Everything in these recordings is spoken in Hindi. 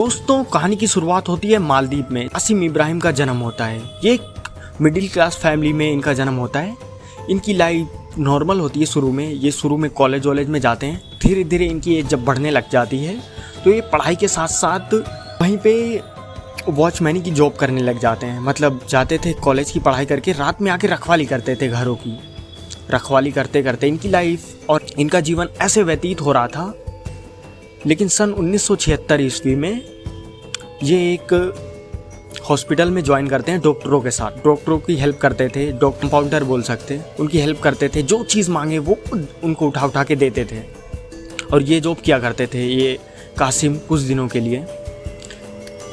दोस्तों, कहानी की शुरुआत होती है मालदीव में। कासिम इब्राहिम का जन्म होता है। ये एक मिडिल क्लास फैमिली में इनका जन्म होता है। इनकी लाइफ नॉर्मल होती है शुरू में। ये शुरू में कॉलेज वॉलेज में जाते हैं। धीरे धीरे इनकी एज जब बढ़ने लग जाती है तो ये पढ़ाई के साथ साथ वहीं पे वॉचमैनी की जॉब करने लग जाते हैं। मतलब जाते थे कॉलेज की पढ़ाई करके, रात में आके रखवाली करते थे घरों की। रखवाली करते करते इनकी लाइफ और इनका जीवन ऐसे व्यतीत हो रहा था। लेकिन सन 1976 ईस्वी में ये एक हॉस्पिटल में ज्वाइन करते हैं डॉक्टरों के साथ। डॉक्टरों की हेल्प करते थे, डॉक्टर कंपाउंडर बोल सकते हैं, उनकी हेल्प करते थे। जो चीज़ मांगे वो उनको उठा उठा के देते थे। और ये जॉब किया करते थे ये कासिम कुछ दिनों के लिए।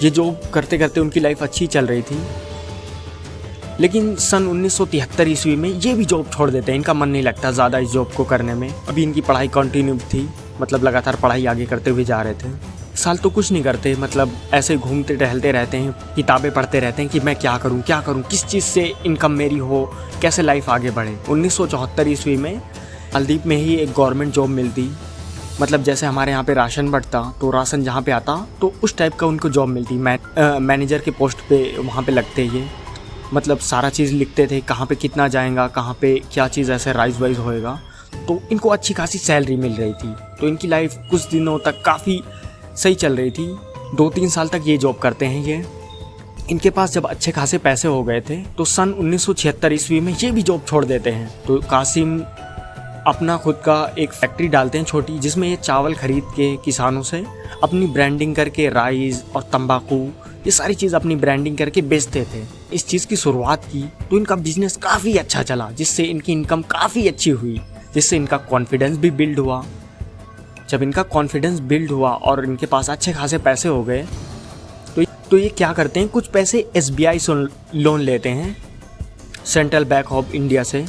ये जॉब करते करते उनकी लाइफ अच्छी चल रही थी। लेकिन सन 1973 ईस्वी में ये भी जॉब छोड़ देते हैं। इनका मन नहीं लगता ज़्यादा इस जॉब को करने में। अभी इनकी पढ़ाई कंटिन्यू थी, मतलब लगातार पढ़ाई आगे करते हुए जा रहे थे। साल तो कुछ नहीं करते, मतलब ऐसे घूमते टहलते रहते हैं, किताबें पढ़ते रहते हैं कि मैं क्या करूं, किस चीज़ से इनकम मेरी हो, कैसे लाइफ आगे बढ़े। 1974 ईस्वी में मालदीव में ही एक गवर्नमेंट जॉब मिलती। मतलब जैसे हमारे यहाँ पे राशन बंटता तो राशन जहाँ पे आता तो उस टाइप का उनको जॉब मिलती। मैनेजर के पोस्ट पे वहाँ पे लगते ये। मतलब सारा चीज़ लिखते थे, कहाँ पे कितना जाएगा, कहाँ पे क्या चीज़ ऐसे राइज वाइज होएगा। तो इनको अच्छी खासी सैलरी मिल रही थी। तो इनकी लाइफ कुछ दिनों तक काफ़ी सही चल रही थी। 2-3 साल तक ये जॉब करते हैं ये। इनके पास जब अच्छे खासे पैसे हो गए थे तो सन 1976 ईस्वी में ये भी जॉब छोड़ देते हैं। तो कासिम अपना खुद का एक फैक्ट्री डालते हैं छोटी, जिसमें ये चावल खरीद के किसानों से अपनी ब्रांडिंग करके राइस और तंबाकू ये सारी चीज़ अपनी ब्रांडिंग करके बेचते थे। इस चीज़ की शुरुआत की तो इनका बिजनेस काफ़ी अच्छा चला, जिससे इनकी इनकम काफ़ी अच्छी हुई, जिससे इनका कॉन्फिडेंस भी बिल्ड हुआ। जब इनका कॉन्फिडेंस बिल्ड हुआ और इनके पास अच्छे खासे पैसे हो गए तो ये क्या करते हैं, कुछ पैसे SBI से लोन लेते हैं, सेंट्रल बैंक ऑफ इंडिया से,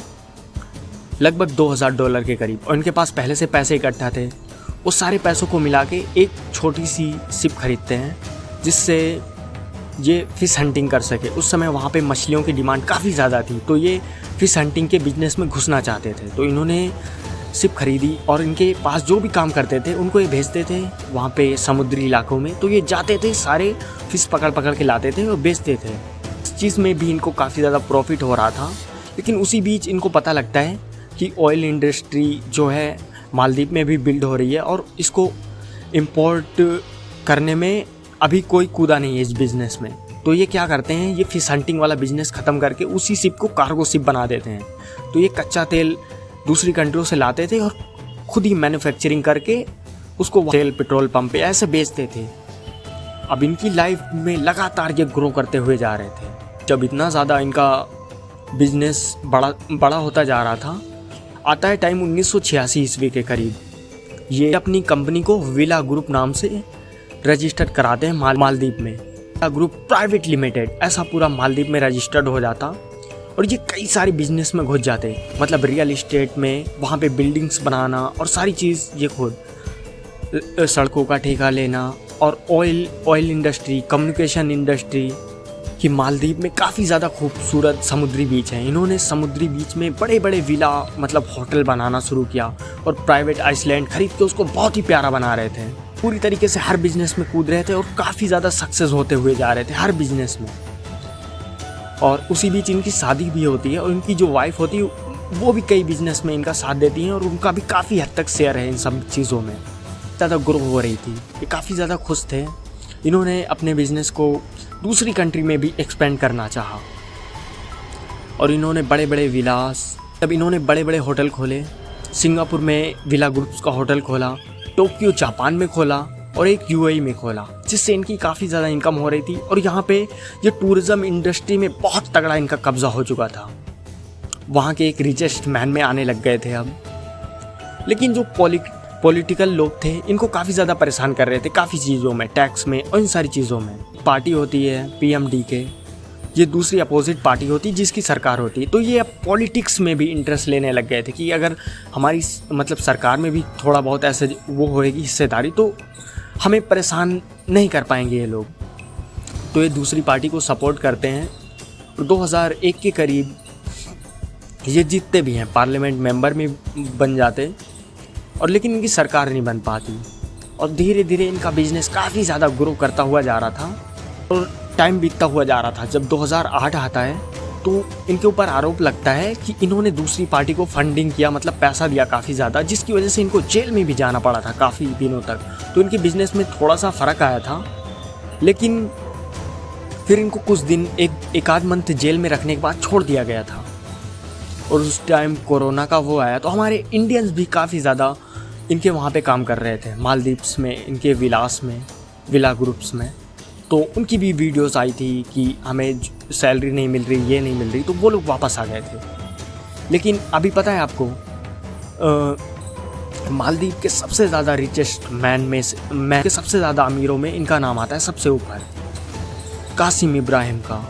लगभग $2000 के करीब। और इनके पास पहले से पैसे इकट्ठा थे। उस सारे पैसों को मिला के एक छोटी सी शिप खरीदते हैं, जिससे ये फ़िश हंटिंग कर सके। उस समय वहाँ पे मछलियों की डिमांड काफ़ी ज़्यादा थी, तो ये फ़िश हंटिंग के बिजनेस में घुसना चाहते थे। तो इन्होंने शिप खरीदी और इनके पास जो भी काम करते थे उनको ये भेजते थे वहाँ पे समुद्री इलाकों में। तो ये जाते थे, सारे फ़िश पकड़ के लाते थे और बेचते थे। इस चीज़ में भी इनको काफ़ी ज़्यादा प्रॉफिट हो रहा था। लेकिन उसी बीच इनको पता लगता है कि ऑयल इंडस्ट्री जो है मालदीव में भी बिल्ड हो रही है और इसको इम्पोर्ट करने में अभी कोई कूदा नहीं है इस बिज़नेस में। तो ये क्या करते हैं, ये फ़िश हंटिंग वाला बिज़नेस ख़त्म करके उसी शिप को कार्गो शिप बना देते हैं। तो ये कच्चा तेल दूसरी कंट्रियों से लाते थे और खुद ही मैन्युफैक्चरिंग करके उसको तेल पेट्रोल पंप पे ऐसे बेचते थे। अब इनकी लाइफ में लगातार ये ग्रो करते हुए जा रहे थे। जब इतना ज़्यादा इनका बिजनेस बड़ा होता जा रहा था, आता है टाइम 1986 ईस्वी के करीब। ये अपनी कंपनी को विला ग्रुप नाम से रजिस्टर्ड कराते हैं मालदीव में। विला ग्रुप प्राइवेट लिमिटेड ऐसा पूरा मालदीव में रजिस्टर्ड हो जाता और ये कई सारे बिजनेस में घुस जाते। मतलब रियल इस्टेट में, वहाँ पे बिल्डिंग्स बनाना और सारी चीज़ ये खुद, सड़कों का ठेका लेना और ऑयल इंडस्ट्री, कम्युनिकेशन इंडस्ट्री। कि मालदीव में काफ़ी ज़्यादा खूबसूरत समुद्री बीच हैं। इन्होंने समुद्री बीच में बड़े बड़े विला, मतलब होटल बनाना शुरू किया और प्राइवेट आइसलैंड खरीद के उसको बहुत ही प्यारा बना रहे थे। पूरी तरीके से हर बिजनेस में कूद रहे थे और काफ़ी ज़्यादा सक्सेस होते हुए जा रहे थे हर बिजनेस में। और उसी बीच इनकी शादी भी होती है और इनकी जो वाइफ होती है वो भी कई बिजनेस में इनका साथ देती हैं और उनका भी काफ़ी हद तक शेयर है इन सब चीज़ों में। ज़्यादा ग्रो हो रही थी, ये काफ़ी ज़्यादा खुश थे। इन्होंने अपने बिजनेस को दूसरी कंट्री में भी एक्सपेंड करना चाहा और इन्होंने बड़े बड़े विलास, तब इन्होंने बड़े बड़े होटल खोले। सिंगापुर में विला ग्रुप्स का होटल खोला, टोक्यो जापान में खोला और एक UAE में खोला, जिससे इनकी काफ़ी ज़्यादा इनकम हो रही थी। और यहाँ पे ये टूरिज़्म इंडस्ट्री में बहुत तगड़ा इनका कब्जा हो चुका था। वहाँ के एक रिचेस्ट मैन में आने लग गए थे अब। लेकिन जो पॉलिटिकल लोग थे इनको काफ़ी ज़्यादा परेशान कर रहे थे काफ़ी चीज़ों में, टैक्स में और इन सारी चीज़ों में। पार्टी होती है PMDK, ये दूसरी अपोजिट पार्टी होती है जिसकी सरकार होती है। तो ये अब पॉलिटिक्स में भी इंटरेस्ट लेने लग गए थे कि अगर हमारी मतलब सरकार में भी थोड़ा बहुत ऐसे वो होएगी हिस्सेदारी तो हमें परेशान नहीं कर पाएंगे ये लोग। तो ये दूसरी पार्टी को सपोर्ट करते हैं। 2001 के करीब ये जीतते भी हैं, पार्लियामेंट मेंबर में बन जाते और लेकिन इनकी सरकार नहीं बन पाती। और धीरे धीरे इनका बिजनेस काफ़ी ज़्यादा ग्रो करता हुआ जा रहा था और टाइम बीतता हुआ जा रहा था। जब 2008 आता है तो इनके ऊपर आरोप लगता है कि इन्होंने दूसरी पार्टी को फंडिंग किया, मतलब पैसा दिया काफ़ी ज़्यादा, जिसकी वजह से इनको जेल में भी जाना पड़ा था काफ़ी दिनों तक। तो इनके बिजनेस में थोड़ा सा फ़र्क आया था, लेकिन फिर इनको कुछ दिन एक आध मंथ जेल में रखने के बाद छोड़ दिया गया था। और उस टाइम कोरोना का वो आया तो हमारे इंडियंस भी काफ़ी ज़्यादा इनके वहाँ पे काम कर रहे थे, मालदीव्स में, इनके विला ग्रुप्स में। तो उनकी भी वीडियोस आई थी कि हमें सैलरी नहीं मिल रही, ये नहीं मिल रही, तो वो लोग वापस आ गए थे। लेकिन अभी पता है आपको, मालदीव के सबसे ज़्यादा रिचेस्ट मैन के सबसे ज़्यादा अमीरों में इनका नाम आता है सबसे ऊपर, कासिम इब्राहिम का।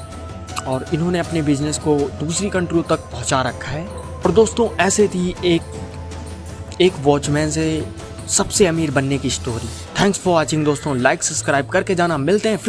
और इन्होंने अपने बिजनेस को दूसरी कंट्री तक पहुंचा रखा है। और दोस्तों, ऐसे थी एक वॉचमैन से सबसे अमीर बनने की स्टोरी। थैंक्स फॉर वॉचिंग दोस्तों, लाइक सब्सक्राइब करके जाना। मिलते हैं फिर